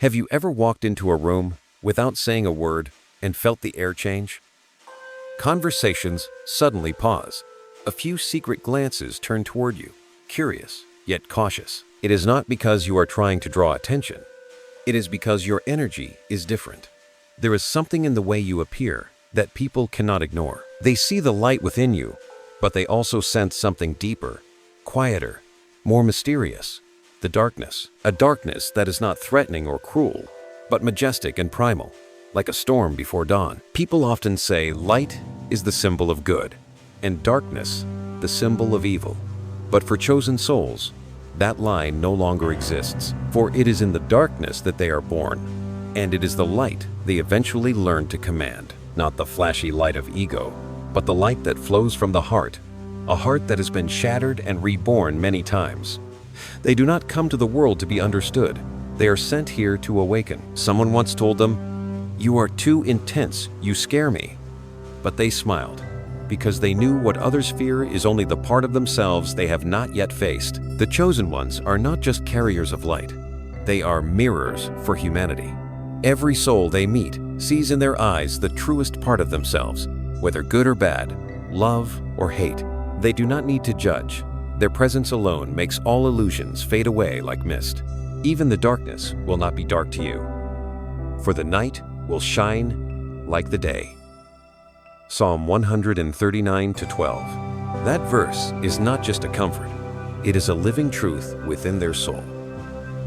Have you ever walked into a room without saying a word and felt the air change? Conversations suddenly pause. A few secret glances turn toward you, curious yet cautious. It is not because you are trying to draw attention. It is because your energy is different. There is something in the way you appear that people cannot ignore. They see the light within you, but they also sense something deeper, quieter, more mysterious. The darkness, a darkness that is not threatening or cruel, but majestic and primal, like a storm before dawn. People often say light is the symbol of good, and darkness the symbol of evil. But for chosen souls, that line no longer exists, for it is in the darkness that they are born, and it is the light they eventually learn to command. Not the flashy light of ego, but the light that flows from the heart, a heart that has been shattered and reborn many times. They do not come to the world to be understood. They are sent here to awaken. Someone once told them, "You are too intense, you scare me." But they smiled, because they knew what others fear is only the part of themselves they have not yet faced. The chosen ones are not just carriers of light. They are mirrors for humanity. Every soul they meet sees in their eyes the truest part of themselves, whether good or bad, love or hate. They do not need to judge. Their presence alone makes all illusions fade away like mist. Even the darkness will not be dark to you, for the night will shine like the day. Psalm 139-12. That verse is not just a comfort. It is a living truth within their soul.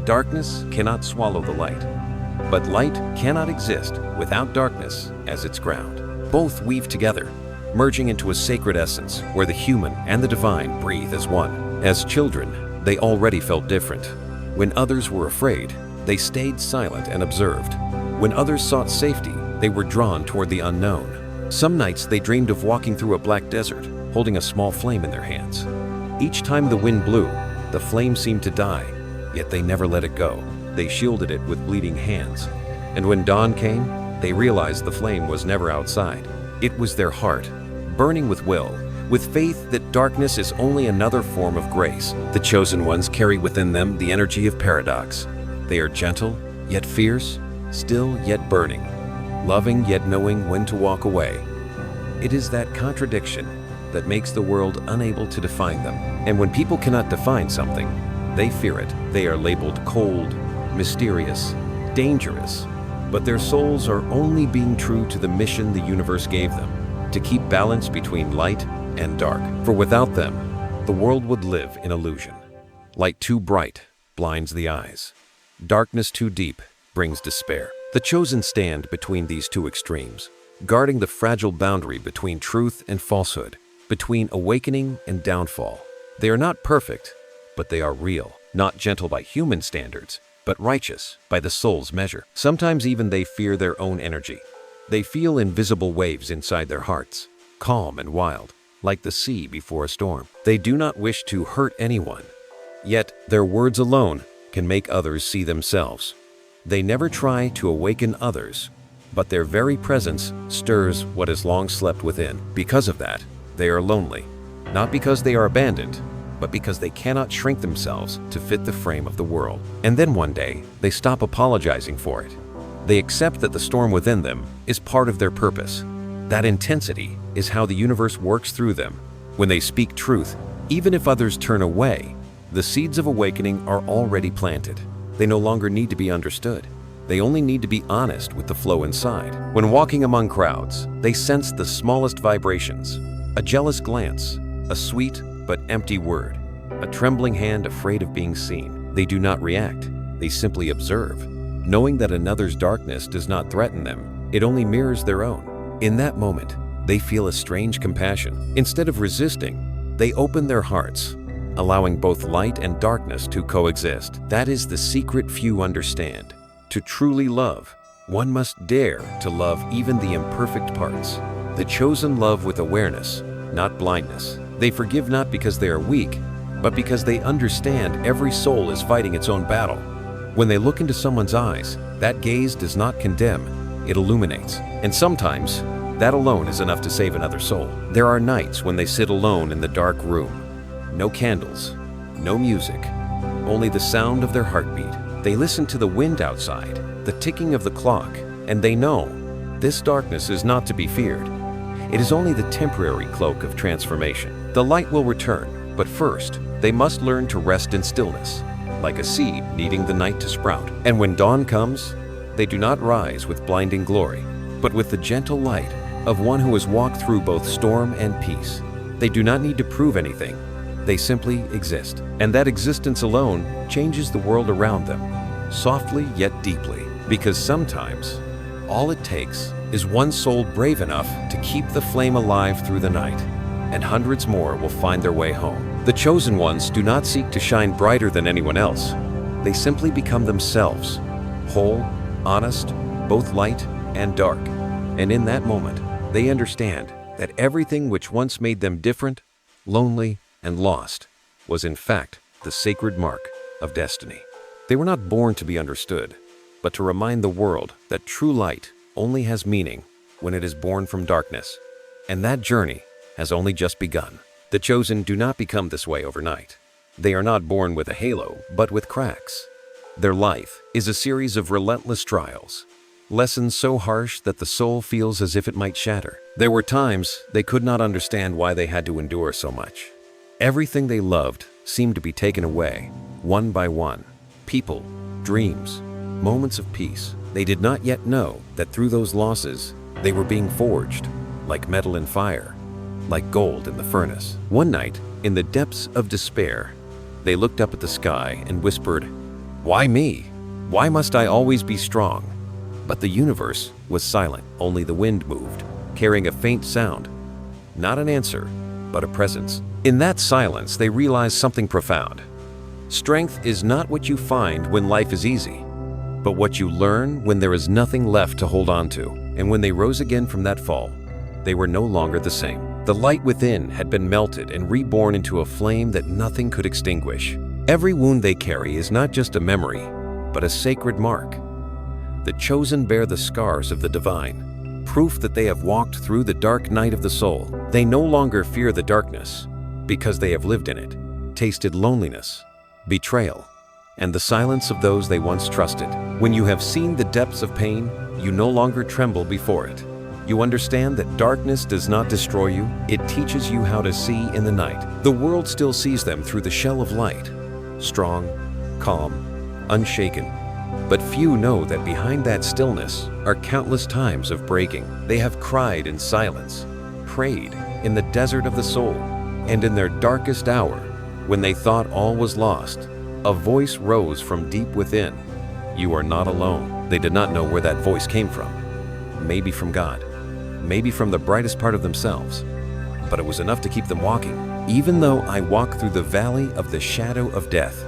Darkness cannot swallow the light, but light cannot exist without darkness as its ground. Both weave together, merging into a sacred essence where the human and the divine breathe as one. As children, they already felt different. When others were afraid, they stayed silent and observed. When others sought safety, they were drawn toward the unknown. Some nights they dreamed of walking through a black desert, holding a small flame in their hands. Each time the wind blew, the flame seemed to die, yet they never let it go. They shielded it with bleeding hands. And when dawn came, they realized the flame was never outside. It was their heart, burning with will, with faith that darkness is only another form of grace. The chosen ones carry within them the energy of paradox. They are gentle, yet fierce, still yet burning, loving yet knowing when to walk away. It is that contradiction that makes the world unable to define them. And when people cannot define something, they fear it. They are labeled cold, mysterious, dangerous, but their souls are only being true to the mission the universe gave them, to keep balance between light and dark. For without them, the world would live in illusion. Light too bright blinds the eyes. Darkness too deep brings despair. The chosen stand between these two extremes, guarding the fragile boundary between truth and falsehood, between awakening and downfall. They are not perfect, but they are real, not gentle by human standards, but righteous by the soul's measure. Sometimes even they fear their own energy. They feel invisible waves inside their hearts, calm and wild, like the sea before a storm. They do not wish to hurt anyone, yet their words alone can make others see themselves. They never try to awaken others, but their very presence stirs what has long slept within. Because of that, they are lonely, not because they are abandoned, but because they cannot shrink themselves to fit the frame of the world. And then one day, they stop apologizing for it. They accept that the storm within them is part of their purpose. That intensity is how the universe works through them. When they speak truth, even if others turn away, the seeds of awakening are already planted. They no longer need to be understood. They only need to be honest with the flow inside. When walking among crowds, they sense the smallest vibrations. A jealous glance, a sweet but empty word, a trembling hand afraid of being seen. They do not react. They simply observe, knowing that another's darkness does not threaten them. It only mirrors their own. In that moment, they feel a strange compassion. Instead of resisting, they open their hearts, allowing both light and darkness to coexist. That is the secret few understand. To truly love, one must dare to love even the imperfect parts. The chosen love with awareness, not blindness. They forgive not because they are weak, but because they understand every soul is fighting its own battle. When they look into someone's eyes, that gaze does not condemn, it illuminates. And sometimes, that alone is enough to save another soul. There are nights when they sit alone in the dark room. No candles, no music, only the sound of their heartbeat. They listen to the wind outside, the ticking of the clock, and they know this darkness is not to be feared. It is only the temporary cloak of transformation. The light will return, but first, they must learn to rest in stillness, like a seed needing the night to sprout. And when dawn comes, they do not rise with blinding glory, but with the gentle light of one who has walked through both storm and peace. They do not need to prove anything. They simply exist. And that existence alone changes the world around them, softly yet deeply. Because sometimes, all it takes is one soul brave enough to keep the flame alive through the night, and hundreds more will find their way home. The chosen ones do not seek to shine brighter than anyone else. They simply become themselves, whole, honest, both light and dark. And in that moment, they understand that everything which once made them different, lonely, and lost was in fact the sacred mark of destiny. They were not born to be understood, but to remind the world that true light only has meaning when it is born from darkness. And that journey has only just begun. The chosen do not become this way overnight. They are not born with a halo, but with cracks. Their life is a series of relentless trials, lessons so harsh that the soul feels as if it might shatter. There were times they could not understand why they had to endure so much. Everything they loved seemed to be taken away, one by one. People, dreams, moments of peace. They did not yet know that through those losses, they were being forged, like metal in fire, like gold in the furnace. One night, in the depths of despair, they looked up at the sky and whispered, "Why me? Why must I always be strong?" But the universe was silent. Only the wind moved, carrying a faint sound. Not an answer, but a presence. In that silence, they realized something profound. Strength is not what you find when life is easy, but what you learn when there is nothing left to hold on to. And when they rose again from that fall, they were no longer the same. The light within had been melted and reborn into a flame that nothing could extinguish. Every wound they carry is not just a memory, but a sacred mark. The chosen bear the scars of the divine, proof that they have walked through the dark night of the soul. They no longer fear the darkness, because they have lived in it, tasted loneliness, betrayal, and the silence of those they once trusted. When you have seen the depths of pain, you no longer tremble before it. You understand that darkness does not destroy you, it teaches you how to see in the night. The world still sees them through the shell of light, strong, calm, unshaken. But few know that behind that stillness are countless times of breaking. They have cried in silence, prayed in the desert of the soul, and in their darkest hour, when they thought all was lost, a voice rose from deep within. You are not alone. They did not know where that voice came from. Maybe from God, maybe from the brightest part of themselves, but it was enough to keep them walking. Even though I walk through the valley of the shadow of death,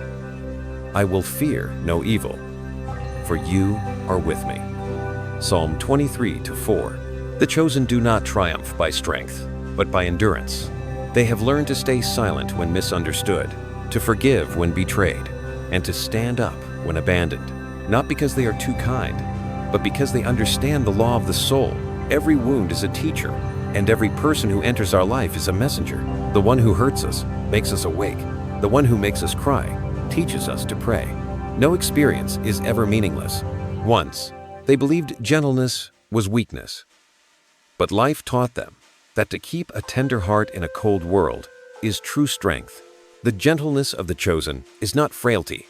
I will fear no evil, for you are with me. Psalm 23:4. The chosen do not triumph by strength, but by endurance. They have learned to stay silent when misunderstood, to forgive when betrayed, and to stand up when abandoned. Not because they are too kind, but because they understand the law of the soul. Every wound is a teacher, and every person who enters our life is a messenger. The one who hurts us makes us awake. The one who makes us cry teaches us to pray. No experience is ever meaningless. Once, they believed gentleness was weakness. But life taught them that to keep a tender heart in a cold world is true strength. The gentleness of the chosen is not frailty,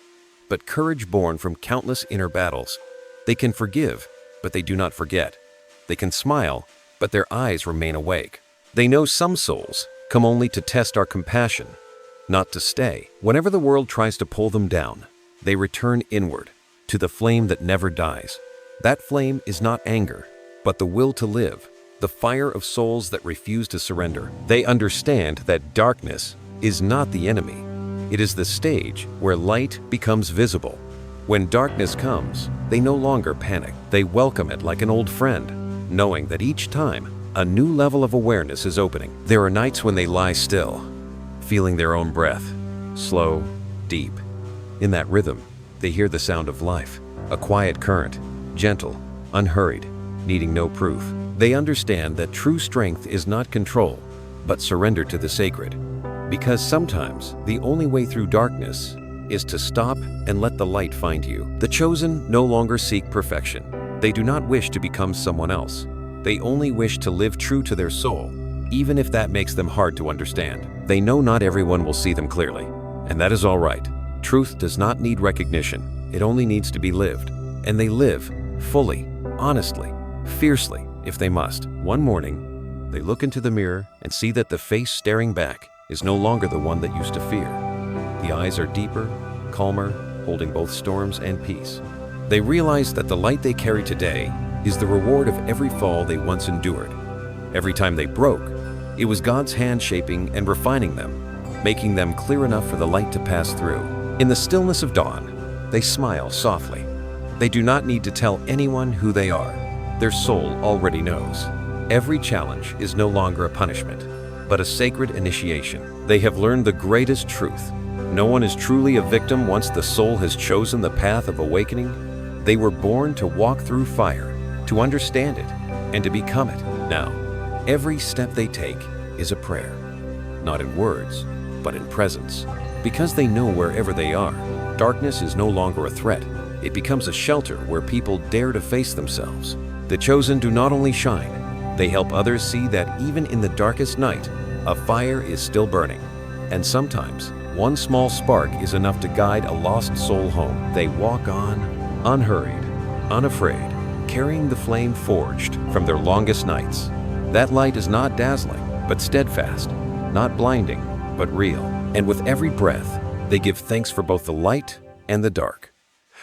but courage born from countless inner battles. They can forgive, but they do not forget. They can smile, but their eyes remain awake. They know some souls come only to test our compassion, not to stay. Whenever the world tries to pull them down, they return inward, to the flame that never dies. That flame is not anger, but the will to live, the fire of souls that refuse to surrender. They understand that darkness is not the enemy. It is the stage where light becomes visible. When darkness comes, they no longer panic. They welcome it like an old friend, knowing that each time, a new level of awareness is opening. There are nights when they lie still, feeling their own breath, slow, deep. In that rhythm, they hear the sound of life, a quiet current, gentle, unhurried, needing no proof. They understand that true strength is not control, but surrender to the sacred. Because sometimes the only way through darkness is to stop and let the light find you. The chosen no longer seek perfection. They do not wish to become someone else. They only wish to live true to their soul, even if that makes them hard to understand. They know not everyone will see them clearly, and that is all right. Truth does not need recognition. It only needs to be lived. And they live fully, honestly, fiercely, if they must. One morning, they look into the mirror and see that the face staring back is no longer the one that used to fear. The eyes are deeper, calmer, holding both storms and peace. They realize that the light they carry today is the reward of every fall they once endured. Every time they broke, it was God's hand shaping and refining them, making them clear enough for the light to pass through. In the stillness of dawn, they smile softly. They do not need to tell anyone who they are. Their soul already knows. Every challenge is no longer a punishment, but a sacred initiation. They have learned the greatest truth. No one is truly a victim once the soul has chosen the path of awakening. They were born to walk through fire, to understand it, and to become it. Now, every step they take is a prayer, not in words, but in presence. Because they know wherever they are, darkness is no longer a threat. It becomes a shelter where people dare to face themselves. The chosen do not only shine, they help others see that even in the darkest night, a fire is still burning. And sometimes, one small spark is enough to guide a lost soul home. They walk on, unhurried, unafraid, carrying the flame forged from their longest nights. That light is not dazzling, but steadfast, not blinding, but real. And with every breath, they give thanks for both the light and the dark.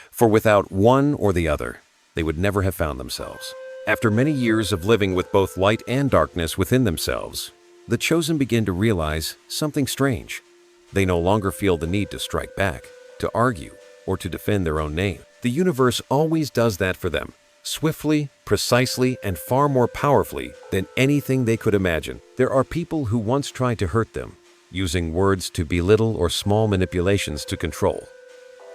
For without one or the other, they would never have found themselves. After many years of living with both light and darkness within themselves, the chosen begin to realize something strange. They no longer feel the need to strike back, to argue, or to defend their own name. The universe always does that for them, swiftly, precisely, and far more powerfully than anything they could imagine. There are people who once tried to hurt them, using words to belittle or small manipulations to control.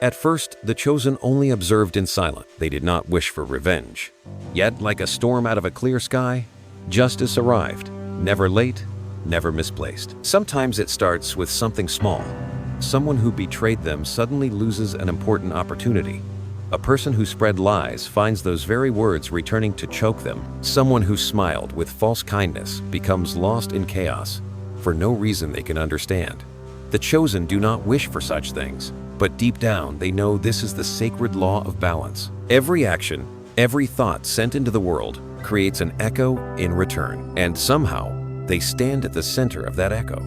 At first, the chosen only observed in silence. They did not wish for revenge. Yet, like a storm out of a clear sky, justice arrived, never late, never misplaced. Sometimes it starts with something small. Someone who betrayed them suddenly loses an important opportunity. A person who spread lies finds those very words returning to choke them. Someone who smiled with false kindness becomes lost in chaos for no reason they can understand. The chosen do not wish for such things, but deep down they know this is the sacred law of balance. Every action, every thought sent into the world creates an echo in return, and somehow they stand at the center of that echo,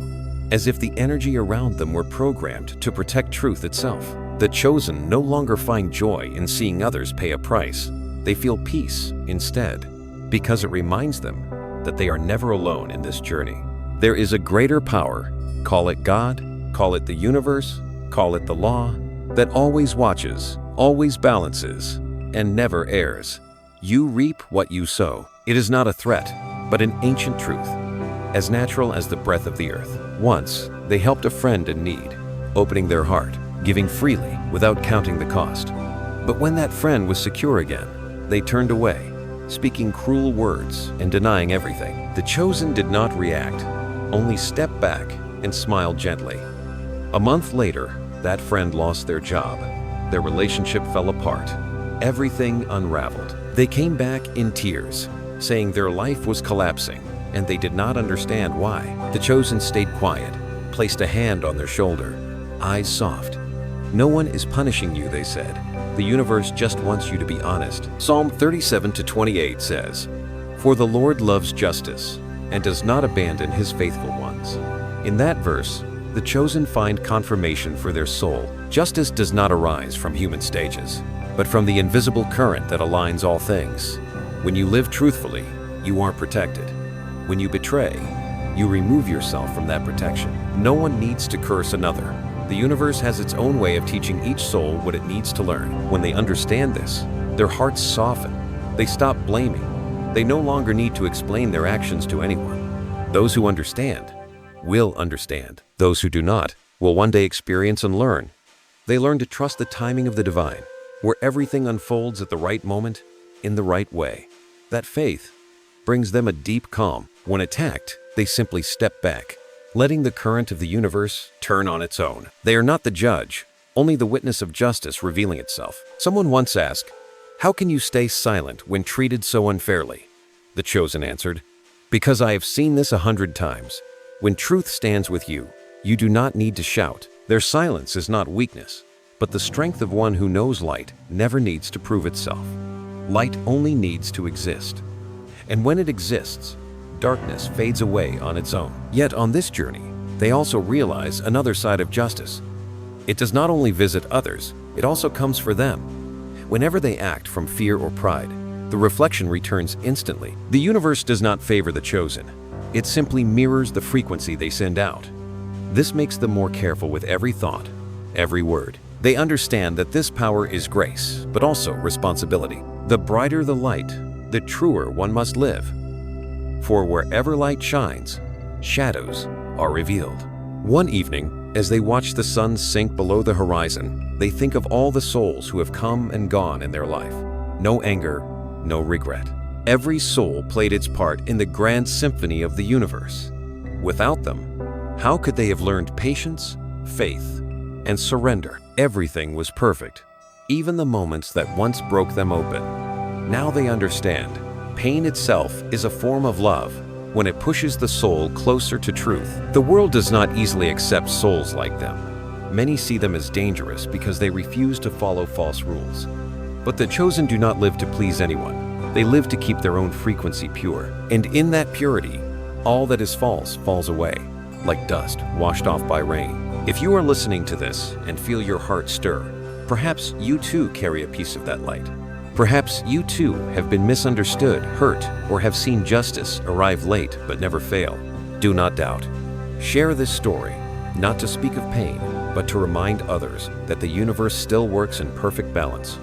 as if the energy around them were programmed to protect truth itself. The chosen no longer find joy in seeing others pay a price. They feel peace instead, because it reminds them that they are never alone in this journey. There is a greater power, call it God, call it the universe, call it the law, that always watches, always balances, and never errs. You reap what you sow. It is not a threat, but an ancient truth, as natural as the breath of the earth. Once, they helped a friend in need, opening their heart, giving freely without counting the cost. But when that friend was secure again, they turned away, speaking cruel words and denying everything. The chosen did not react, only stepped back and smiled gently. A month later, that friend lost their job. Their relationship fell apart. Everything unraveled. They came back in tears, saying their life was collapsing, and they did not understand why. The chosen stayed quiet, placed a hand on their shoulder, eyes soft. No one is punishing you, they said. The universe just wants you to be honest. Psalm 37:28 says, "For the Lord loves justice and does not abandon his faithful ones." In that verse, the chosen find confirmation for their soul. Justice does not arise from human stages, but from the invisible current that aligns all things. When you live truthfully, you are protected. When you betray, you remove yourself from that protection. No one needs to curse another. The universe has its own way of teaching each soul what it needs to learn. When they understand this, their hearts soften. They stop blaming. They no longer need to explain their actions to anyone. Those who understand will understand. Those who do not will one day experience and learn. They learn to trust the timing of the divine, where everything unfolds at the right moment, in the right way. That faith brings them a deep calm. When attacked, they simply step back, letting the current of the universe turn on its own. They are not the judge, only the witness of justice revealing itself. Someone once asked, "How can you stay silent when treated so unfairly?" The chosen answered, "Because I have seen this 100 times. When truth stands with you, you do not need to shout. Their silence is not weakness, but the strength of one who knows light never needs to prove itself. Light only needs to exist. And when it exists, darkness fades away on its own." Yet on this journey, they also realize another side of justice. It does not only visit others, it also comes for them. Whenever they act from fear or pride, the reflection returns instantly. The universe does not favor the chosen. It simply mirrors the frequency they send out. This makes them more careful with every thought, every word. They understand that this power is grace, but also responsibility. The brighter the light, the truer one must live. For wherever light shines, shadows are revealed. One evening, as they watch the sun sink below the horizon, they think of all the souls who have come and gone in their life. No anger, no regret. Every soul played its part in the grand symphony of the universe. Without them, how could they have learned patience, faith, and surrender? Everything was perfect, even the moments that once broke them open. Now they understand. Pain itself is a form of love when it pushes the soul closer to truth. The world does not easily accept souls like them. Many see them as dangerous because they refuse to follow false rules. But the chosen do not live to please anyone. They live to keep their own frequency pure. And in that purity, all that is false falls away, like dust washed off by rain. If you are listening to this and feel your heart stir, perhaps you too carry a piece of that light. Perhaps you too have been misunderstood, hurt, or have seen justice arrive late but never fail. Do not doubt. Share this story, not to speak of pain, but to remind others that the universe still works in perfect balance,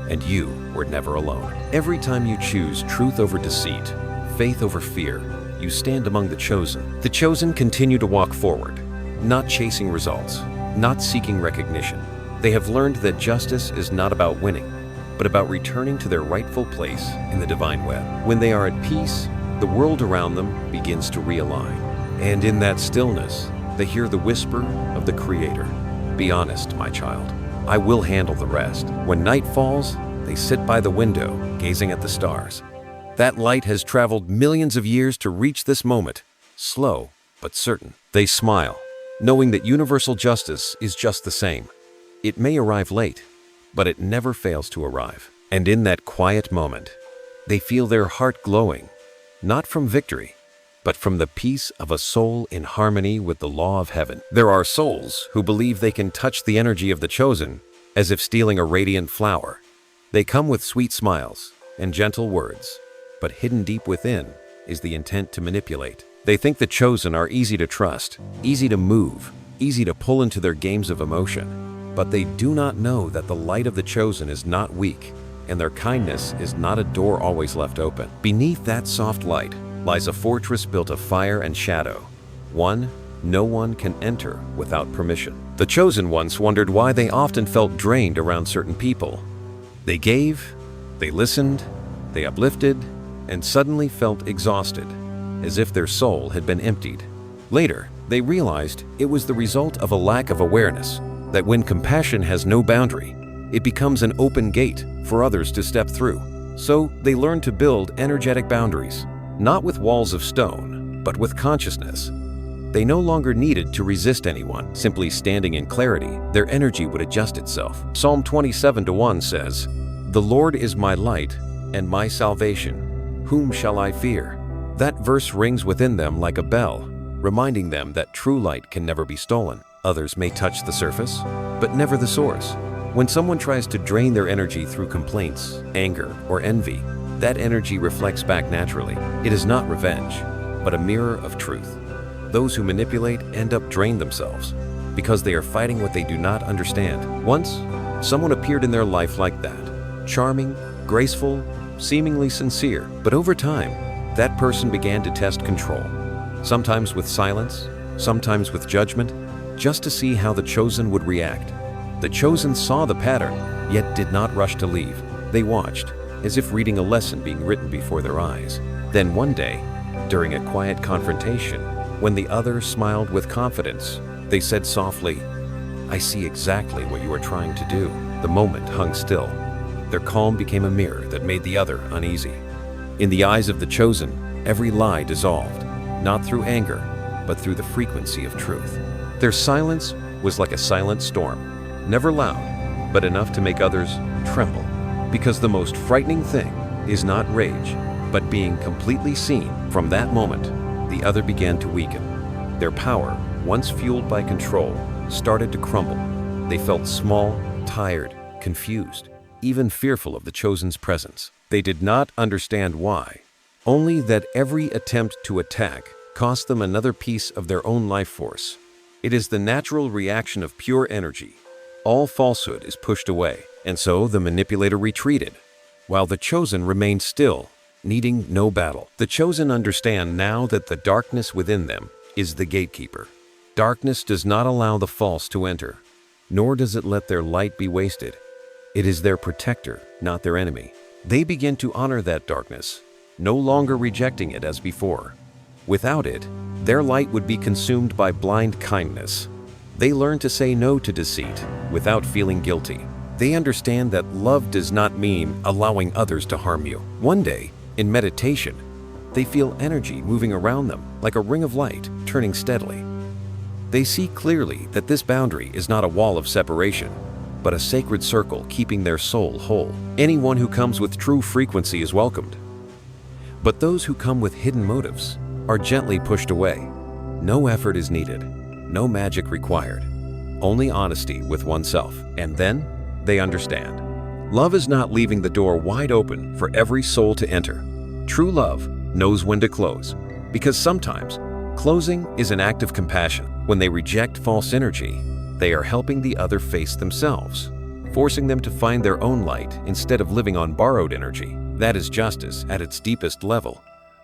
and you were never alone. Every time you choose truth over deceit, faith over fear, you stand among the chosen. The chosen continue to walk forward, not chasing results, not seeking recognition. They have learned that justice is not about winning, but about returning to their rightful place in the divine web. When they are at peace, the world around them begins to realign. And in that stillness, they hear the whisper of the Creator. "Be honest, my child. I will handle the rest." When night falls, they sit by the window, gazing at the stars. That light has traveled millions of years to reach this moment, slow but certain. They smile, knowing that universal justice is just the same. It may arrive late, but it never fails to arrive. And in that quiet moment, they feel their heart glowing, not from victory, but from the peace of a soul in harmony with the law of heaven. There are souls who believe they can touch the energy of the chosen, as if stealing a radiant flower. They come with sweet smiles and gentle words, but hidden deep within is the intent to manipulate. They think the chosen are easy to trust, easy to move, easy to pull into their games of emotion. But they do not know that the light of the chosen is not weak, and their kindness is not a door always left open. Beneath that soft light lies a fortress built of fire and shadow, one no one can enter without permission. The chosen once wondered why they often felt drained around certain people. They gave, they listened, they uplifted, and suddenly felt exhausted, as if their soul had been emptied. Later, they realized it was the result of a lack of awareness, that when compassion has no boundary, it becomes an open gate for others to step through. So they learned to build energetic boundaries, not with walls of stone, but with consciousness. They no longer needed to resist anyone. Simply standing in clarity, their energy would adjust itself. Psalm 27:1 says, "The Lord is my light and my salvation. Whom shall I fear?" That verse rings within them like a bell, reminding them that true light can never be stolen. Others may touch the surface, but never the source. When someone tries to drain their energy through complaints, anger, or envy, that energy reflects back naturally. It is not revenge, but a mirror of truth. Those who manipulate end up drained themselves because they are fighting what they do not understand. Once, someone appeared in their life like that, charming, graceful, seemingly sincere. But over time, that person began to test control, sometimes with silence, sometimes with judgment, just to see how the chosen would react. The chosen saw the pattern, yet did not rush to leave. They watched, as if reading a lesson being written before their eyes. Then one day, during a quiet confrontation, when the other smiled with confidence, they said softly, I see exactly what you are trying to do." The moment hung still. Their calm became a mirror that made the other uneasy. In the eyes of the chosen, every lie dissolved, not through anger, but through the frequency of truth. Their silence was like a silent storm, never loud, but enough to make others tremble. Because the most frightening thing is not rage, but being completely seen. From that moment, the other began to weaken. Their power, once fueled by control, started to crumble. They felt small, tired, confused, even fearful of the chosen's presence. They did not understand why, only that every attempt to attack cost them another piece of their own life force. It is the natural reaction of pure energy. All falsehood is pushed away, and so the manipulator retreated, while the chosen remained still, needing no battle. The chosen understand now that the darkness within them is the gatekeeper. Darkness does not allow the false to enter, nor does it let their light be wasted. It is their protector, not their enemy. They begin to honor that darkness, no longer rejecting it as before. Without it, their light would be consumed by blind kindness. They learn to say no to deceit without feeling guilty. They understand that love does not mean allowing others to harm you. One day, in meditation, they feel energy moving around them like a ring of light turning steadily. They see clearly that this boundary is not a wall of separation, but a sacred circle keeping their soul whole. Anyone who comes with true frequency is welcomed. But those who come with hidden motives are gently pushed away. No effort is needed, no magic required, only honesty with oneself. And then they understand. Love is not leaving the door wide open for every soul to enter. True love knows when to close, because sometimes closing is an act of compassion. When they reject false energy, they are helping the other face themselves, forcing them to find their own light instead of living on borrowed energy. That is justice at its deepest level.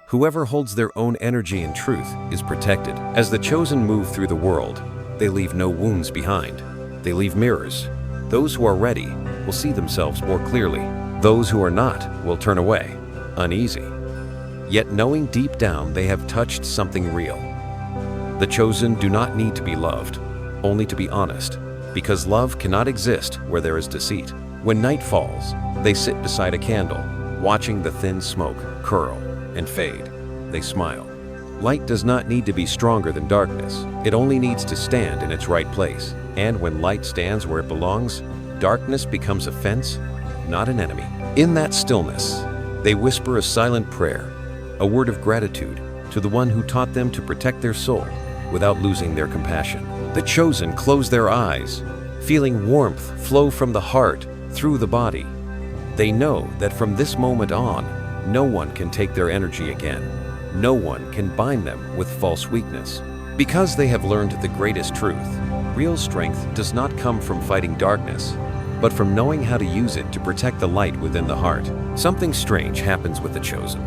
Whoever holds their own energy and truth is protected. As the chosen move through the world, they leave no wounds behind. They leave mirrors. Those who are ready will see themselves more clearly. Those who are not will turn away, uneasy, yet knowing deep down they have touched something real. The chosen do not need to be loved, only to be honest, because love cannot exist where there is deceit. When night falls, they sit beside a candle, watching the thin smoke curl and fade. They smile. Light does not need to be stronger than darkness. It only needs to stand in its right place. And when light stands where it belongs, darkness becomes a fence, not an enemy. In that stillness, they whisper a silent prayer, a word of gratitude to the one who taught them to protect their soul without losing their compassion. The chosen close their eyes, feeling warmth flow from the heart through the body. They know that from this moment on, no one can take their energy again. No one can bind them with false weakness. Because they have learned the greatest truth, real strength does not come from fighting darkness, but from knowing how to use it to protect the light within the heart. Something strange happens with the chosen.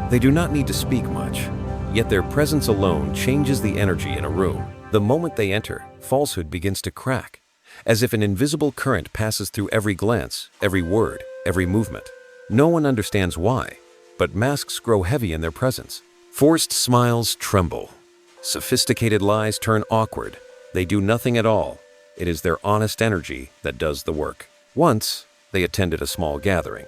They do not need to speak much, yet their presence alone changes the energy in a room. The moment they enter, falsehood begins to crack, as if an invisible current passes through every glance, every word, every movement. No one understands why, but masks grow heavy in their presence. Forced smiles tremble. Sophisticated lies turn awkward. They do nothing at all. It is their honest energy that does the work. Once, they attended a small gathering.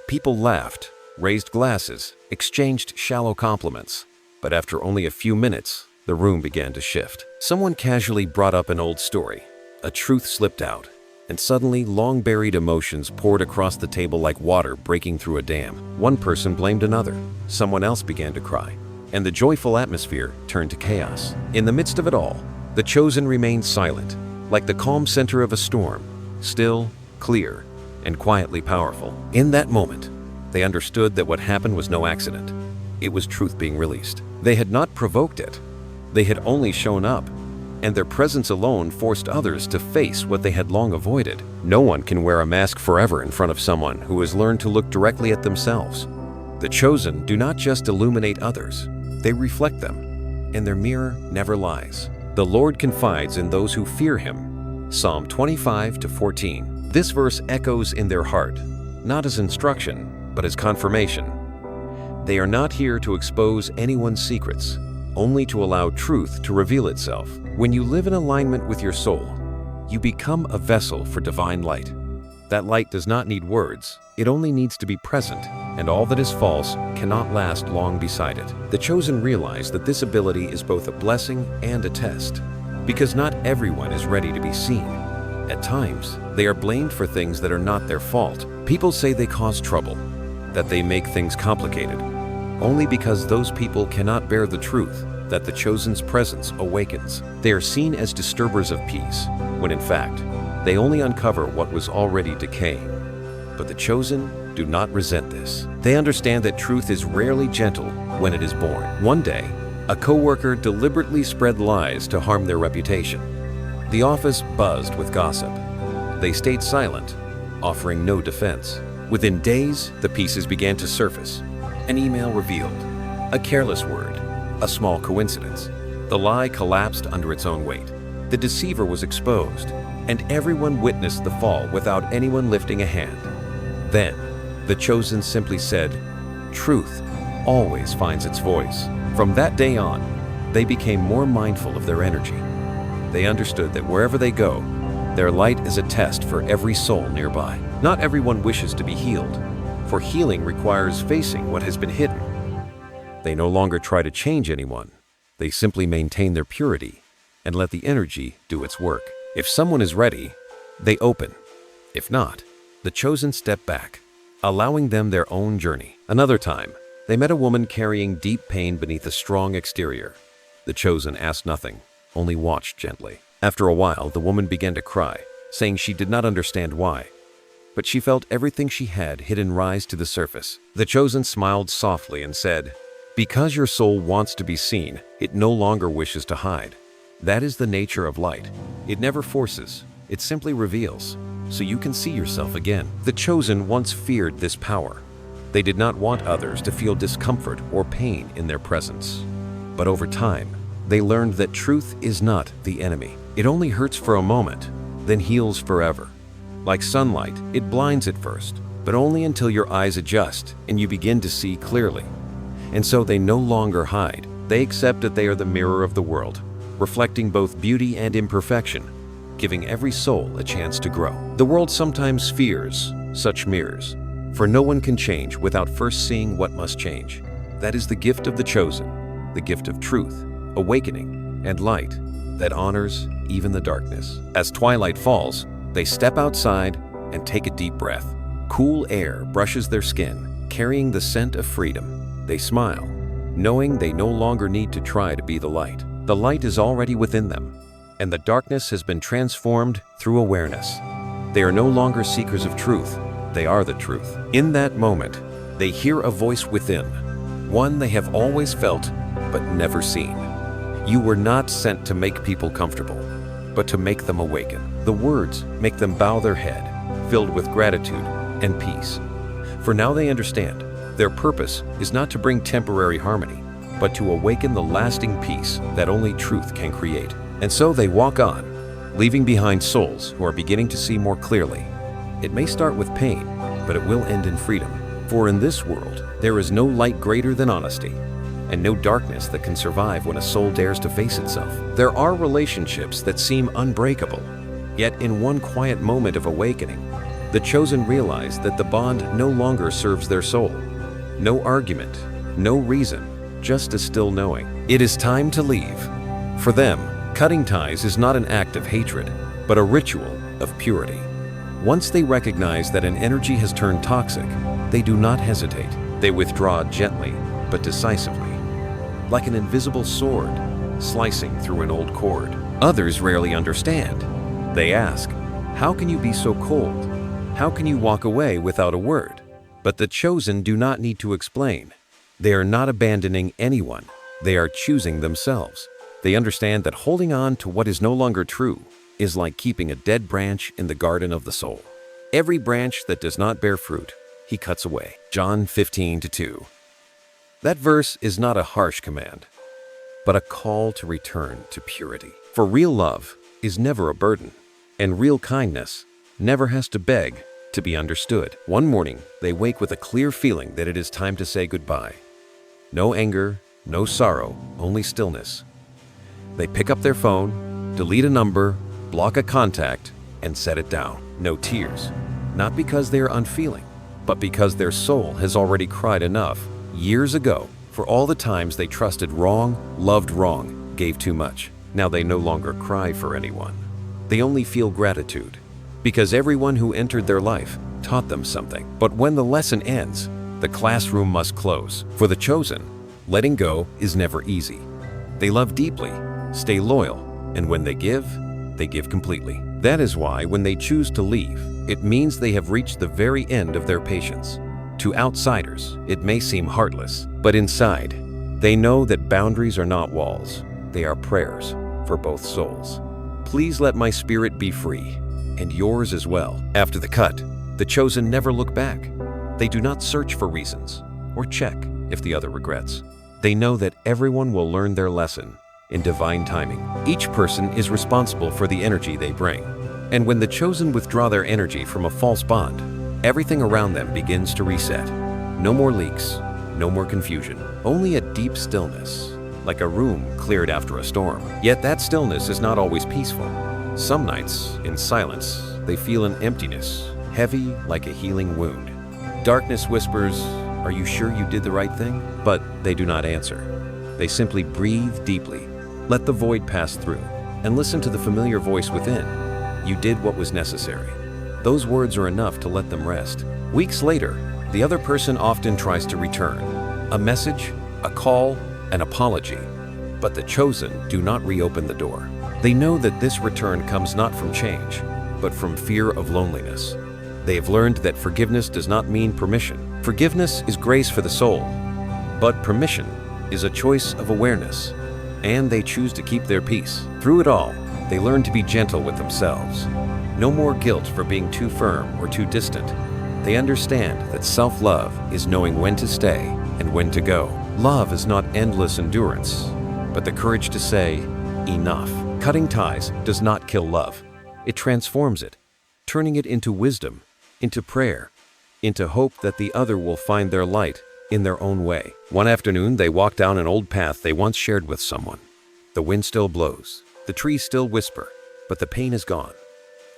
People laughed, raised glasses, exchanged shallow compliments. But after only a few minutes, the room began to shift. Someone casually brought up an old story. A truth slipped out, and suddenly long-buried emotions poured across the table like water breaking through a dam. One person blamed another. Someone else began to cry, and the joyful atmosphere turned to chaos. In the midst of it all, the chosen remained silent, like the calm center of a storm, still, clear, and quietly powerful. In that moment, they understood that what happened was no accident. It was truth being released. They had not provoked it. They had only shown up, and their presence alone forced others to face what they had long avoided. No one can wear a mask forever in front of someone who has learned to look directly at themselves. The chosen do not just illuminate others, they reflect them, and their mirror never lies. The Lord confides in those who fear Him. Psalm 25-14. This verse echoes in their heart, not as instruction, but as confirmation. They are not here to expose anyone's secrets, only to allow truth to reveal itself. When you live in alignment with your soul, you become a vessel for divine light. That light does not need words, it only needs to be present, and all that is false cannot last long beside it. The chosen realize that this ability is both a blessing and a test, because not everyone is ready to be seen. At times, they are blamed for things that are not their fault. People say they cause trouble, that they make things complicated, only because those people cannot bear the truth that the chosen's presence awakens. They are seen as disturbers of peace, when in fact, they only uncover what was already decaying. But the chosen do not resent this. They understand that truth is rarely gentle when it is born. One day, a coworker deliberately spread lies to harm their reputation. The office buzzed with gossip. They stayed silent, offering no defense. Within days, the pieces began to surface. An email revealed, a careless word, a small coincidence. The lie collapsed under its own weight. The deceiver was exposed, and everyone witnessed the fall without anyone lifting a hand. Then, the chosen simply said, "Truth always finds its voice." From that day on, they became more mindful of their energy. They understood that wherever they go, their light is a test for every soul nearby. Not everyone wishes to be healed, for healing requires facing what has been hidden. They no longer try to change anyone. They simply maintain their purity and let the energy do its work. If someone is ready, they open. If not, the chosen step back, allowing them their own journey. Another time, they met a woman carrying deep pain beneath a strong exterior. The chosen asked nothing, only watched gently. After a while, the woman began to cry, saying she did not understand why. But she felt everything she had hidden rise to the surface. The chosen smiled softly and said, "Because your soul wants to be seen, it no longer wishes to hide. That is the nature of light. It never forces, it simply reveals, so you can see yourself again." The chosen once feared this power. They did not want others to feel discomfort or pain in their presence. But over time, they learned that truth is not the enemy. It only hurts for a moment, then heals forever. Like sunlight, it blinds at first, but only until your eyes adjust and you begin to see clearly. And so they no longer hide. They accept that they are the mirror of the world, reflecting both beauty and imperfection, giving every soul a chance to grow. The world sometimes fears such mirrors, for no one can change without first seeing what must change. That is the gift of the chosen, the gift of truth, awakening, and light that honors even the darkness. As twilight falls, they step outside and take a deep breath. Cool air brushes their skin, carrying the scent of freedom. They smile, knowing they no longer need to try to be the light. The light is already within them, and the darkness has been transformed through awareness. They are no longer seekers of truth, they are the truth. In that moment, they hear a voice within, one they have always felt but never seen. You were not sent to make people comfortable, but to make them awaken. The words make them bow their head, filled with gratitude and peace. For now they understand, their purpose is not to bring temporary harmony, but to awaken the lasting peace that only truth can create. And so they walk on, leaving behind souls who are beginning to see more clearly. It may start with pain, but it will end in freedom. For in this world, there is no light greater than honesty, and no darkness that can survive when a soul dares to face itself. There are relationships that seem unbreakable, yet in one quiet moment of awakening, the chosen realize that the bond no longer serves their soul. No argument, no reason, just a still knowing. It is time to leave. For them, cutting ties is not an act of hatred, but a ritual of purity. Once they recognize that an energy has turned toxic, they do not hesitate. They withdraw gently, but decisively, like an invisible sword, slicing through an old cord. Others rarely understand. They ask, "How can you be so cold? How can you walk away without a word?" But the chosen do not need to explain. They are not abandoning anyone. They are choosing themselves. They understand that holding on to what is no longer true is like keeping a dead branch in the garden of the soul. Every branch that does not bear fruit, he cuts away. John 15:2. That verse is not a harsh command, but a call to return to purity. For real love is never a burden, and real kindness never has to beg to be understood. One morning, they wake with a clear feeling that it is time to say goodbye. No anger, no sorrow, only stillness. They pick up their phone, delete a number, block a contact, and set it down. No tears. Not because they are unfeeling, but because their soul has already cried enough years ago for all the times they trusted wrong, loved wrong, gave too much. Now they no longer cry for anyone. They only feel gratitude, because everyone who entered their life taught them something. But when the lesson ends, the classroom must close. For the chosen, letting go is never easy. They love deeply, stay loyal, and when they give completely. That is why when they choose to leave, it means they have reached the very end of their patience. To outsiders, it may seem heartless, but inside, they know that boundaries are not walls. They are prayers for both souls. Please let my spirit be free, and yours as well. After the cut, the chosen never look back. They do not search for reasons or check if the other regrets. They know that everyone will learn their lesson in divine timing. Each person is responsible for the energy they bring. And when the chosen withdraw their energy from a false bond, everything around them begins to reset. No more leaks, no more confusion, only a deep stillness, like a room cleared after a storm. Yet that stillness is not always peaceful. Some nights, in silence, they feel an emptiness, heavy like a healing wound. Darkness whispers, "Are you sure you did the right thing?" But they do not answer. They simply breathe deeply, let the void pass through, and listen to the familiar voice within. You did what was necessary. Those words are enough to let them rest. Weeks later, the other person often tries to return. A message, a call, an apology. But the chosen do not reopen the door. They know that this return comes not from change, but from fear of loneliness. They have learned that forgiveness does not mean permission. Forgiveness is grace for the soul, but permission is a choice of awareness, and they choose to keep their peace. Through it all, they learn to be gentle with themselves. No more guilt for being too firm or too distant. They understand that self-love is knowing when to stay and when to go. Love is not endless endurance, but the courage to say, enough. Cutting ties does not kill love. It transforms it, turning it into wisdom, into prayer, into hope that the other will find their light in their own way. One afternoon, they walked down an old path they once shared with someone. The wind still blows, the trees still whisper, but the pain is gone.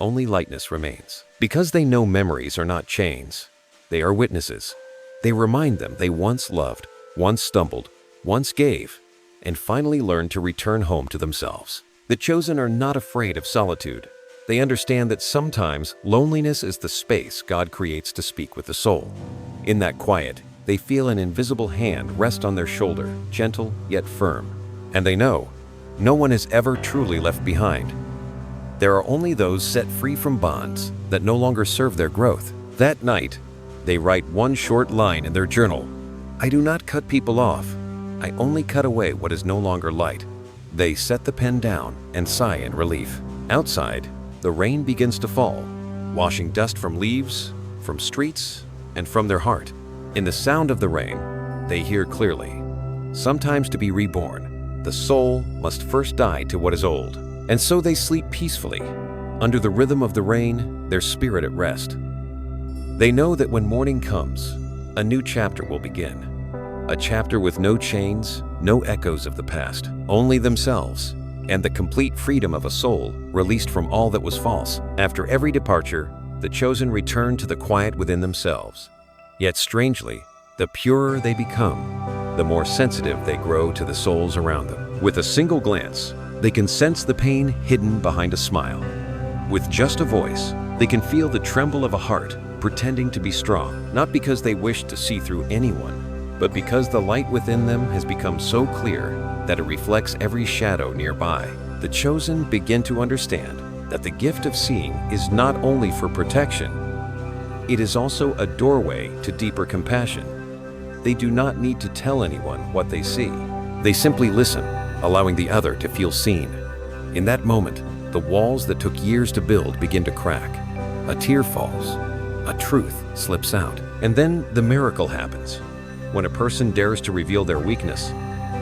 Only lightness remains. Because they know memories are not chains, they are witnesses. They remind them they once loved, once stumbled, once gave, and finally learned to return home to themselves. The chosen are not afraid of solitude. They understand that sometimes loneliness is the space God creates to speak with the soul. In that quiet, they feel an invisible hand rest on their shoulder, gentle yet firm. And they know no one is ever truly left behind. There are only those set free from bonds that no longer serve their growth. That night, they write one short line in their journal. I do not cut people off. I only cut away what is no longer light. They set the pen down and sigh in relief. Outside, the rain begins to fall, washing dust from leaves, from streets, and from their heart. In the sound of the rain, they hear clearly. Sometimes to be reborn, the soul must first die to what is old. And so they sleep peacefully, under the rhythm of the rain, their spirit at rest. They know that when morning comes, a new chapter will begin. A chapter with no chains, no echoes of the past, only themselves, and the complete freedom of a soul released from all that was false. After every departure, the chosen return to the quiet within themselves. Yet strangely, the purer they become, the more sensitive they grow to the souls around them. With a single glance, they can sense the pain hidden behind a smile. With just a voice, they can feel the tremble of a heart pretending to be strong, not because they wish to see through anyone, but because the light within them has become so clear that it reflects every shadow nearby. The chosen begin to understand that the gift of seeing is not only for protection, it is also a doorway to deeper compassion. They do not need to tell anyone what they see. They simply listen, allowing the other to feel seen. In that moment, the walls that took years to build begin to crack. A tear falls, a truth slips out, and then the miracle happens. When a person dares to reveal their weakness,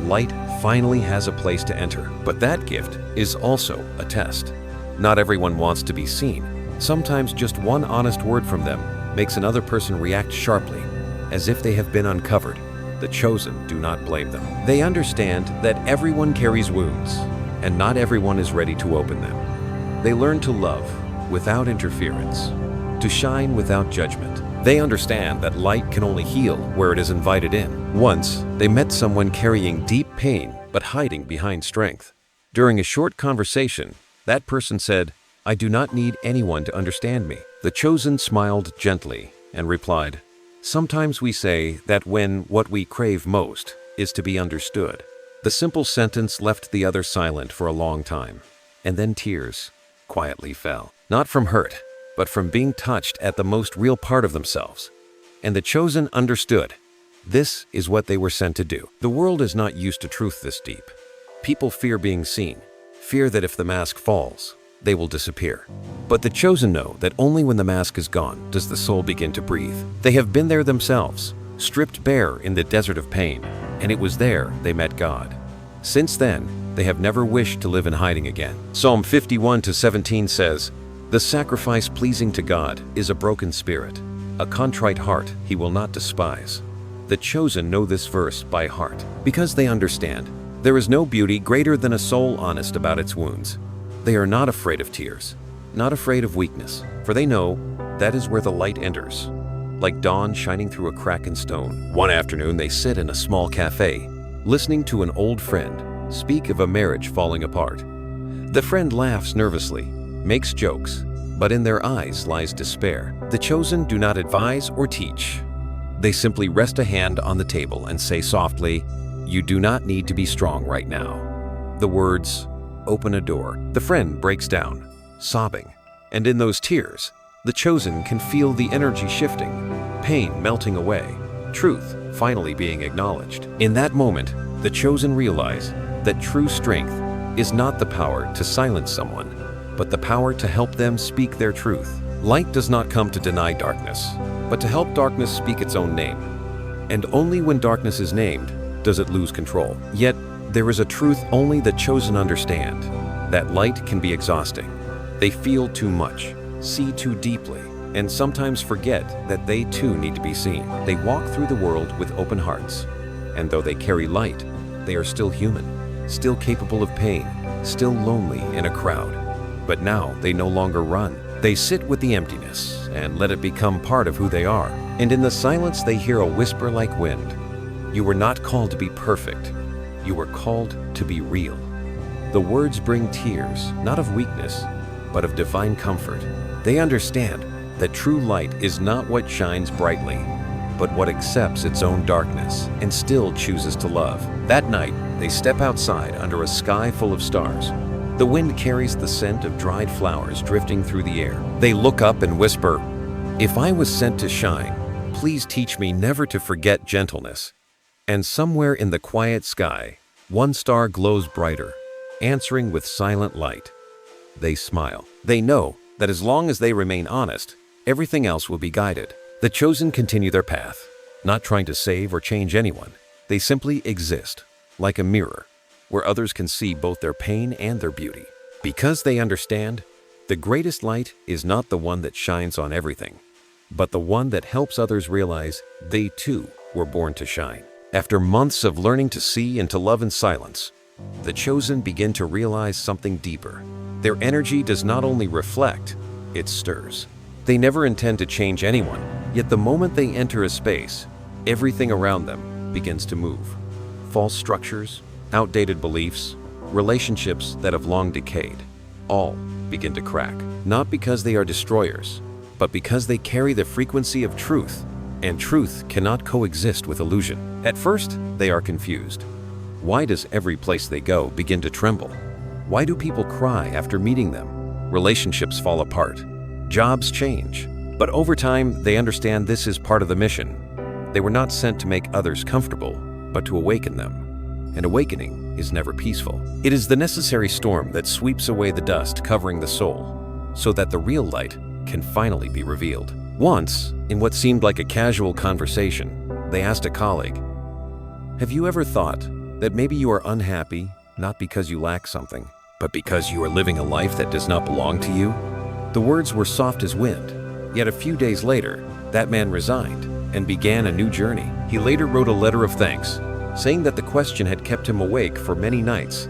light finally has a place to enter. But that gift is also a test. Not everyone wants to be seen. Sometimes just one honest word from them makes another person react sharply, as if they have been uncovered. The chosen do not blame them. They understand that everyone carries wounds, and not everyone is ready to open them. They learn to love without interference, to shine without judgment. They understand that light can only heal where it is invited in. Once, they met someone carrying deep pain but hiding behind strength. During a short conversation, that person said, "I do not need anyone to understand me." The chosen smiled gently and replied, "Sometimes we say that when what we crave most is to be understood." The simple sentence left the other silent for a long time, and then tears quietly fell. Not from hurt, but from being touched at the most real part of themselves. And the chosen understood. This is what they were sent to do. The world is not used to truth this deep. People fear being seen, fear that if the mask falls, they will disappear. But the chosen know that only when the mask is gone does the soul begin to breathe. They have been there themselves, stripped bare in the desert of pain, and it was there they met God. Since then, they have never wished to live in hiding again. Psalm 51:17 says, "The sacrifice pleasing to God is a broken spirit. A contrite heart he will not despise." The chosen know this verse by heart because they understand there is no beauty greater than a soul honest about its wounds. They are not afraid of tears, not afraid of weakness, for they know that is where the light enters, like dawn shining through a crack in stone. One afternoon, they sit in a small cafe, listening to an old friend speak of a marriage falling apart. The friend laughs nervously, makes jokes, but in their eyes lies despair. The chosen do not advise or teach. They simply rest a hand on the table and say softly, "You do not need to be strong right now." The words open a door. The friend breaks down, sobbing, and in those tears, the chosen can feel the energy shifting, pain melting away, truth finally being acknowledged. In that moment, the chosen realize that true strength is not the power to silence someone, but the power to help them speak their truth. Light does not come to deny darkness, but to help darkness speak its own name. And only when darkness is named does it lose control. Yet, there is a truth only the chosen understand, that light can be exhausting. They feel too much, see too deeply, and sometimes forget that they too need to be seen. They walk through the world with open hearts, and though they carry light, they are still human, still capable of pain, still lonely in a crowd. But now they no longer run. They sit with the emptiness and let it become part of who they are. And in the silence they hear a whisper like wind. You were not called to be perfect. You were called to be real. The words bring tears, not of weakness, but of divine comfort. They understand that true light is not what shines brightly, but what accepts its own darkness and still chooses to love. That night, they step outside under a sky full of stars. The wind carries the scent of dried flowers drifting through the air. They look up and whisper, "If I was sent to shine, please teach me never to forget gentleness." And somewhere in the quiet sky, one star glows brighter, answering with silent light. They smile. They know that as long as they remain honest, everything else will be guided. The chosen continue their path, not trying to save or change anyone. They simply exist, like a mirror, where others can see both their pain and their beauty. Because they understand, the greatest light is not the one that shines on everything, but the one that helps others realize they too were born to shine. After months of learning to see and to love in silence, the chosen begin to realize something deeper. Their energy does not only reflect, it stirs. They never intend to change anyone, yet the moment they enter a space, everything around them begins to move. False structures, outdated beliefs, relationships that have long decayed, all begin to crack. Not because they are destroyers, but because they carry the frequency of truth, and truth cannot coexist with illusion. At first, they are confused. Why does every place they go begin to tremble? Why do people cry after meeting them? Relationships fall apart. Jobs change. But over time, they understand this is part of the mission. They were not sent to make others comfortable, but to awaken them. And awakening is never peaceful. It is the necessary storm that sweeps away the dust covering the soul, so that the real light can finally be revealed. Once, in what seemed like a casual conversation, they asked a colleague, "Have you ever thought that maybe you are unhappy not because you lack something, but because you are living a life that does not belong to you?" The words were soft as wind, yet a few days later, that man resigned and began a new journey. He later wrote a letter of thanks, saying that the question had kept him awake for many nights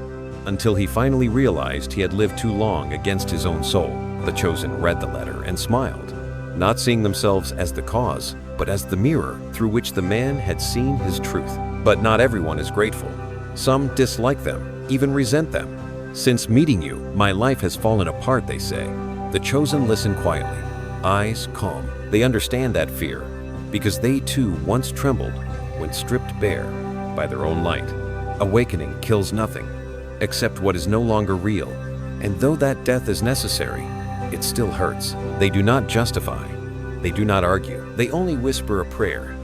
until he finally realized he had lived too long against his own soul. The Chosen read the letter and smiled, not seeing themselves as the cause, but as the mirror through which the man had seen his truth. But not everyone is grateful. Some dislike them, even resent them. "Since meeting you, my life has fallen apart," they say. The Chosen listen quietly, eyes calm. They understand that fear, because they too once trembled when stripped bare by their own light. Awakening kills nothing, except what is no longer real. And though that death is necessary, it still hurts. They do not justify. They do not argue. They only whisper a prayer.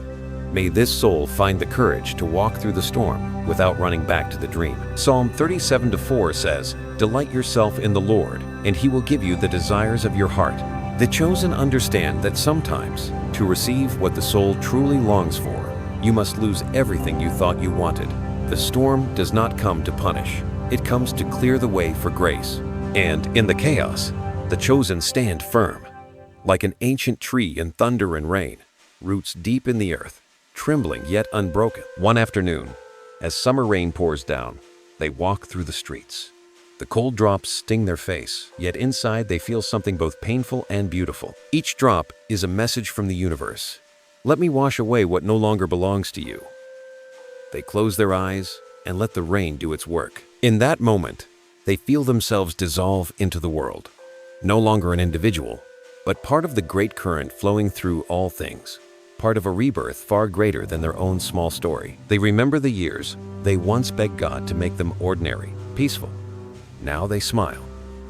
May this soul find the courage to walk through the storm without running back to the dream. Psalm 37:4 says, "Delight yourself in the Lord, and He will give you the desires of your heart." The Chosen understand that sometimes, to receive what the soul truly longs for, you must lose everything you thought you wanted. The storm does not come to punish. It comes to clear the way for grace. And in the chaos, the Chosen stand firm, like an ancient tree in thunder and rain, roots deep in the earth, trembling yet unbroken. One afternoon, as summer rain pours down, they walk through the streets. The cold drops sting their face, yet inside they feel something both painful and beautiful. Each drop is a message from the universe. Let me wash away what no longer belongs to you. They close their eyes and let the rain do its work. In that moment, they feel themselves dissolve into the world. No longer an individual, but part of the great current flowing through all things. Part of a rebirth far greater than their own small story. They remember the years they once begged God to make them ordinary, peaceful. Now they smile.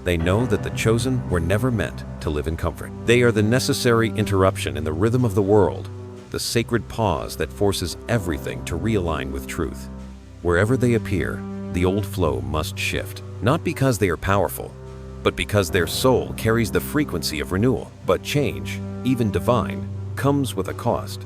They know that the Chosen were never meant to live in comfort. They are the necessary interruption in the rhythm of the world, the sacred pause that forces everything to realign with truth. Wherever they appear, the old flow must shift, not because they are powerful, but because their soul carries the frequency of renewal. But change, even divine, comes with a cost.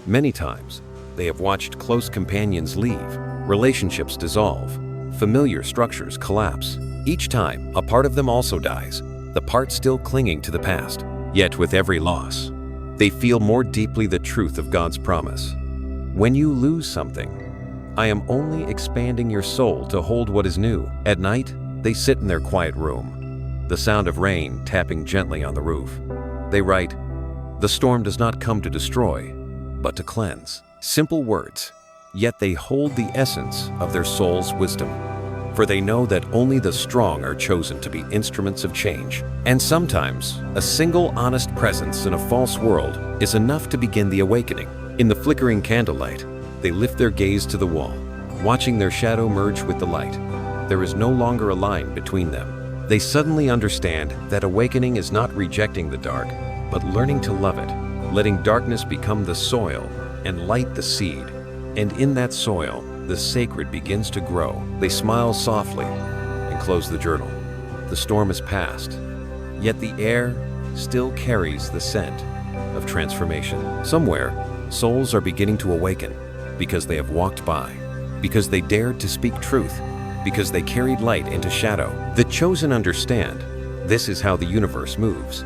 Many times, they have watched close companions leave, relationships dissolve, familiar structures collapse. Each time, a part of them also dies, the part still clinging to the past. Yet with every loss, they feel more deeply the truth of God's promise. When you lose something, I am only expanding your soul to hold what is new. At night, they sit in their quiet room, the sound of rain tapping gently on the roof. They write, "The storm does not come to destroy, but to cleanse." Simple words, yet they hold the essence of their soul's wisdom. For they know that only the strong are chosen to be instruments of change. And sometimes, a single honest presence in a false world is enough to begin the awakening. In the flickering candlelight, they lift their gaze to the wall, watching their shadow merge with the light. There is no longer a line between them. They suddenly understand that awakening is not rejecting the dark, but learning to love it, letting darkness become the soil and light the seed. And in that soil, the sacred begins to grow. They smile softly and close the journal. The storm has passed, yet the air still carries the scent of transformation. Somewhere, souls are beginning to awaken because they have walked by, because they dared to speak truth, because they carried light into shadow. The Chosen understand this is how the universe moves.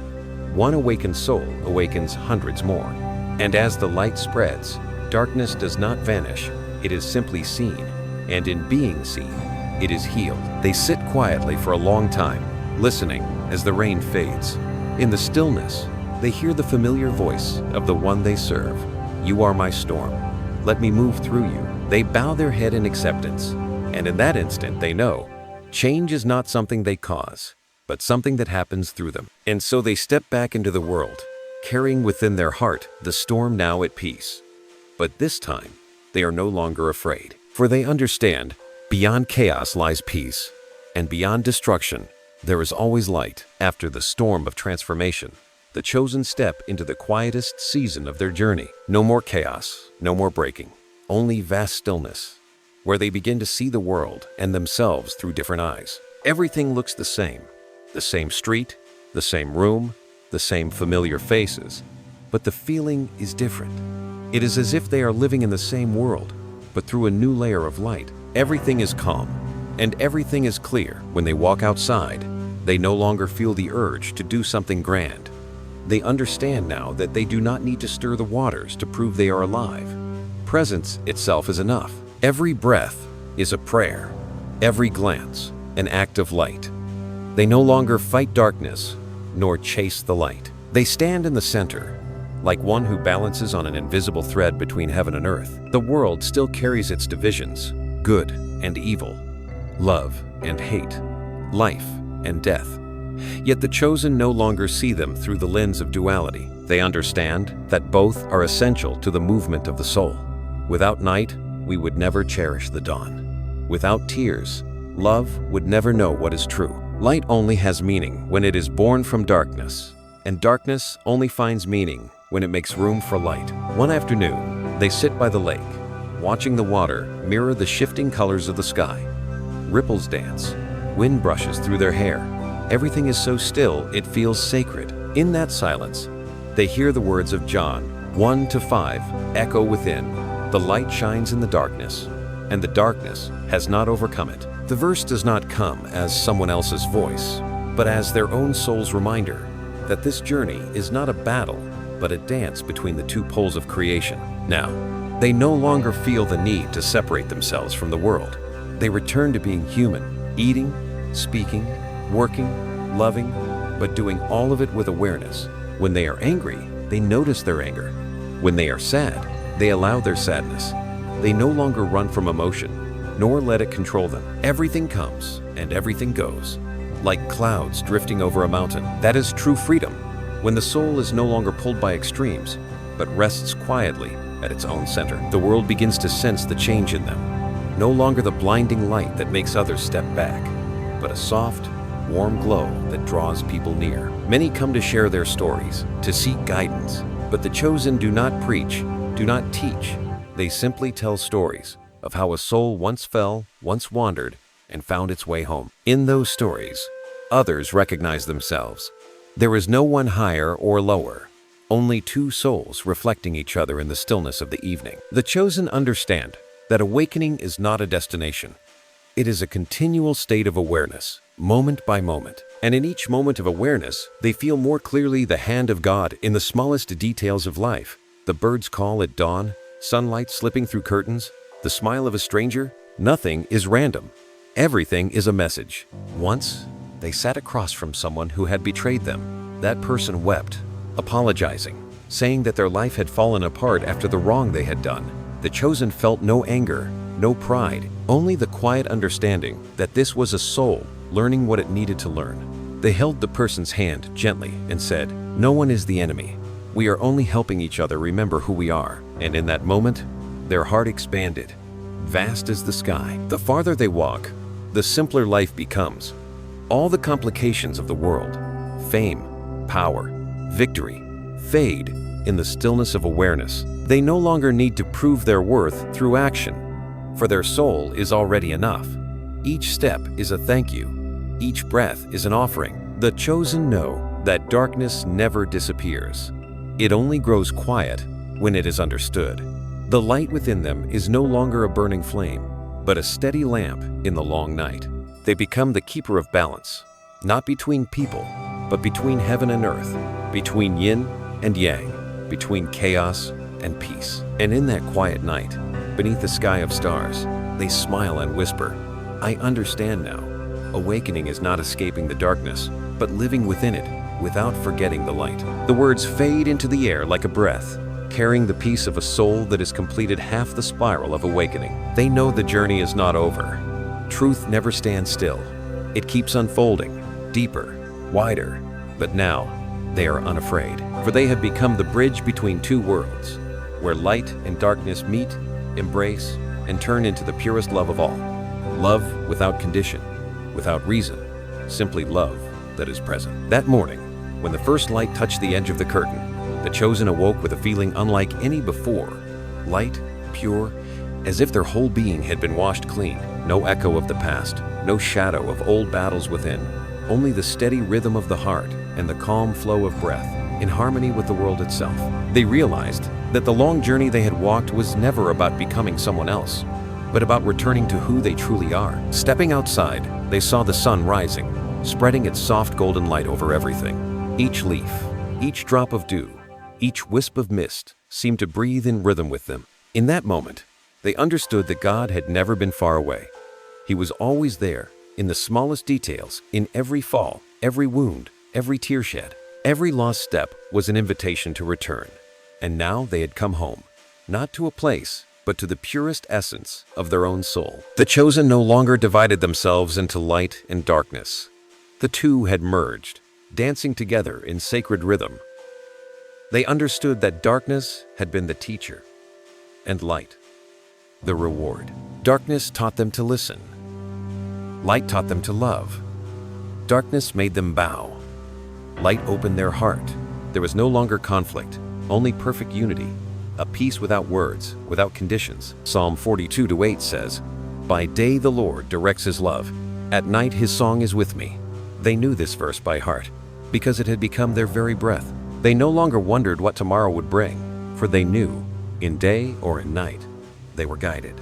One awakened soul awakens hundreds more. And as the light spreads, darkness does not vanish. It is simply seen, and in being seen, it is healed. They sit quietly for a long time, listening as the rain fades. In the stillness, they hear the familiar voice of the one they serve. "You are my storm. Let me move through you." They bow their head in acceptance, and in that instant they know change is not something they cause, but something that happens through them. And so they step back into the world, carrying within their heart the storm now at peace. But this time, they are no longer afraid, for they understand beyond chaos lies peace, and beyond destruction, there is always light. After the storm of transformation, the Chosen step into the quietest season of their journey. No more chaos, no more breaking, only vast stillness, where they begin to see the world and themselves through different eyes. Everything looks the same street, the same room, the same familiar faces, but the feeling is different. It is as if they are living in the same world, but through a new layer of light. Everything is calm, and everything is clear. When they walk outside, they no longer feel the urge to do something grand. They understand now that they do not need to stir the waters to prove they are alive. Presence itself is enough. Every breath is a prayer. Every glance an act of light. They no longer fight darkness, nor chase the light. They stand in the center, like one who balances on an invisible thread between heaven and earth. The world still carries its divisions, good and evil, love and hate, life and death. Yet the chosen no longer see them through the lens of duality. They understand that both are essential to the movement of the soul. Without night, we would never cherish the dawn. Without tears, love would never know what is true. Light only has meaning when it is born from darkness, and darkness only finds meaning when it makes room for light. One afternoon, they sit by the lake, watching the water mirror the shifting colors of the sky. Ripples dance, wind brushes through their hair. Everything is so still, it feels sacred. In that silence, they hear the words of John 1-5 echo within. The light shines in the darkness, and the darkness has not overcome it. The verse does not come as someone else's voice, but as their own soul's reminder that this journey is not a battle, but a dance between the two poles of creation. Now, they no longer feel the need to separate themselves from the world. They return to being human, eating, speaking, working, loving, but doing all of it with awareness. When they are angry, they notice their anger. When they are sad, they allow their sadness. They no longer run from emotion, nor let it control them. Everything comes and everything goes, like clouds drifting over a mountain. That is true freedom, when the soul is no longer pulled by extremes, but rests quietly at its own center. The world begins to sense the change in them. No longer the blinding light that makes others step back, but a soft, warm glow that draws people near. Many come to share their stories, to seek guidance, but the chosen do not preach, do not teach. They simply tell stories of how a soul once fell, once wandered, and found its way home. In those stories, others recognize themselves. There is no one higher or lower, only two souls reflecting each other in the stillness of the evening. The chosen understand that awakening is not a destination. It is a continual state of awareness, moment by moment. And in each moment of awareness, they feel more clearly the hand of God in the smallest details of life. The bird's call at dawn, sunlight slipping through curtains, the smile of a stranger. Nothing is random. Everything is a message. Once, they sat across from someone who had betrayed them. That person wept, apologizing, saying that their life had fallen apart after the wrong they had done. The chosen felt no anger, no pride, only the quiet understanding that this was a soul learning what it needed to learn. They held the person's hand gently and said, "No one is the enemy. We are only helping each other remember who we are." And in that moment, their heart expanded, vast as the sky. The farther they walk, the simpler life becomes. All the complications of the world, fame, power, victory, fade in the stillness of awareness. They no longer need to prove their worth through action, for their soul is already enough. Each step is a thank you. Each breath is an offering. The chosen know that darkness never disappears. It only grows quiet when it is understood. The light within them is no longer a burning flame, but a steady lamp in the long night. They become the keeper of balance, not between people, but between heaven and earth, between yin and yang, between chaos and peace. And in that quiet night, beneath the sky of stars, they smile and whisper, "I understand now. Awakening is not escaping the darkness, but living within it without forgetting the light." The words fade into the air like a breath, carrying the peace of a soul that has completed half the spiral of awakening. They know the journey is not over. Truth never stands still. It keeps unfolding, deeper, wider, but now they are unafraid, for they have become the bridge between two worlds, where light and darkness meet, embrace, and turn into the purest love of all. Love without condition, without reason, simply love that is present. That morning, when the first light touched the edge of the curtain, the chosen awoke with a feeling unlike any before. Light, pure, as if their whole being had been washed clean. No echo of the past, no shadow of old battles within, only the steady rhythm of the heart and the calm flow of breath, in harmony with the world itself. They realized that the long journey they had walked was never about becoming someone else, but about returning to who they truly are. Stepping outside, they saw the sun rising, spreading its soft golden light over everything. Each leaf, each drop of dew, each wisp of mist seemed to breathe in rhythm with them. In that moment, they understood that God had never been far away. He was always there, in the smallest details, in every fall, every wound, every tear shed. Every lost step was an invitation to return. And now they had come home, not to a place, but to the purest essence of their own soul. The chosen no longer divided themselves into light and darkness. The two had merged, dancing together in sacred rhythm. They understood that darkness had been the teacher, and light, the reward. Darkness taught them to listen. Light taught them to love. Darkness made them bow. Light opened their heart. There was no longer conflict, only perfect unity, a peace without words, without conditions. Psalm 42:8 says, "By day the Lord directs his love. At night his song is with me." They knew this verse by heart, because it had become their very breath. They no longer wondered what tomorrow would bring, for they knew, in day or in night, they were guided.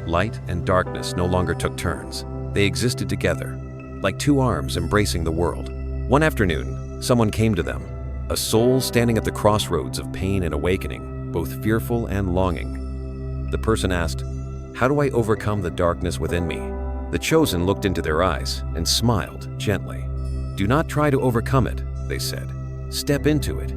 Light and darkness no longer took turns. They existed together, like two arms embracing the world. One afternoon, someone came to them, a soul standing at the crossroads of pain and awakening, both fearful and longing. The person asked, "How do I overcome the darkness within me?" The chosen looked into their eyes and smiled gently. "Do not try to overcome it," they said. "Step into it,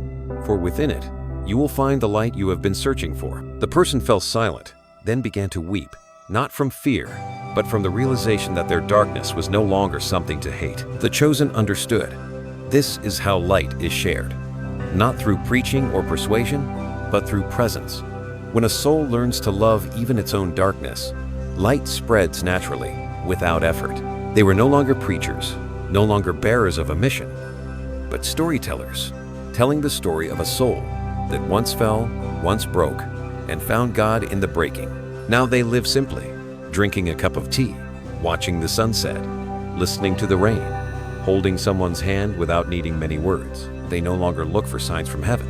for within it, you will find the light you have been searching for." The person fell silent, then began to weep, not from fear, but from the realization that their darkness was no longer something to hate. The chosen understood. This is how light is shared, not through preaching or persuasion, but through presence. When a soul learns to love even its own darkness, light spreads naturally, without effort. They were no longer preachers, no longer bearers of a mission, but storytellers, telling the story of a soul that once fell, once broke, and found God in the breaking. Now they live simply, drinking a cup of tea, watching the sunset, listening to the rain, holding someone's hand without needing many words. They no longer look for signs from heaven,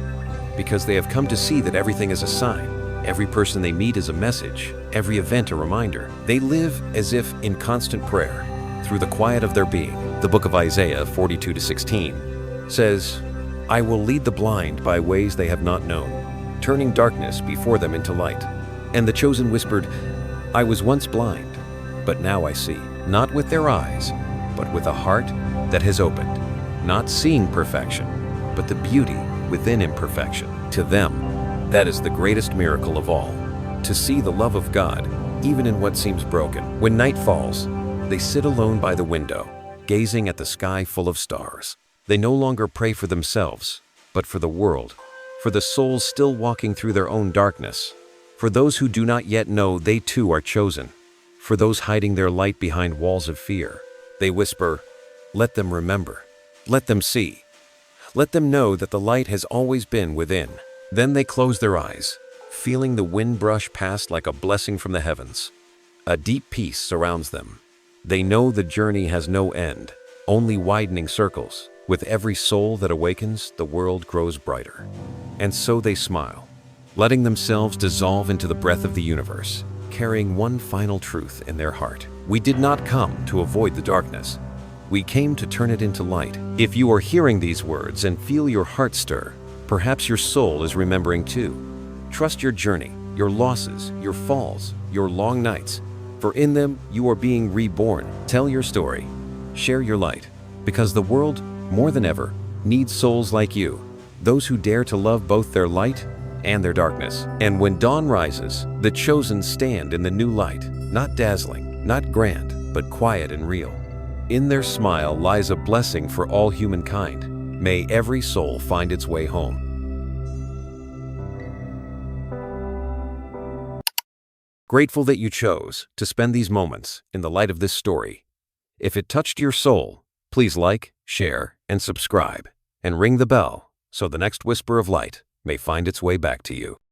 because they have come to see that everything is a sign. Every person they meet is a message, every event a reminder. They live as if in constant prayer, through the quiet of their being. The book of Isaiah 42:16 says, "I will lead the blind by ways they have not known, turning darkness before them into light." And the chosen whispered, "I was once blind, but now I see, not with their eyes, but with a heart that has opened, not seeing perfection, but the beauty within imperfection." To them, that is the greatest miracle of all, to see the love of God, even in what seems broken. When night falls, they sit alone by the window, gazing at the sky full of stars. They no longer pray for themselves, but for the world, for the souls still walking through their own darkness, for those who do not yet know they too are chosen, for those hiding their light behind walls of fear. They whisper, "Let them remember, let them see, let them know that the light has always been within." Then they close their eyes, feeling the wind brush past like a blessing from the heavens. A deep peace surrounds them. They know the journey has no end, only widening circles. With every soul that awakens, the world grows brighter. And so they smile, letting themselves dissolve into the breath of the universe, carrying one final truth in their heart. We did not come to avoid the darkness. We came to turn it into light. If you are hearing these words and feel your heart stir, perhaps your soul is remembering too. Trust your journey, your losses, your falls, your long nights, for in them you are being reborn. Tell your story, share your light, because the world, more than ever, needs souls like you, those who dare to love both their light and their darkness. And when dawn rises, the chosen stand in the new light, not dazzling, not grand, but quiet and real. In their smile lies a blessing for all humankind. May every soul find its way home. Grateful that you chose to spend these moments in the light of this story. If it touched your soul, please like, share, and subscribe, and ring the bell so the next whisper of light may find its way back to you.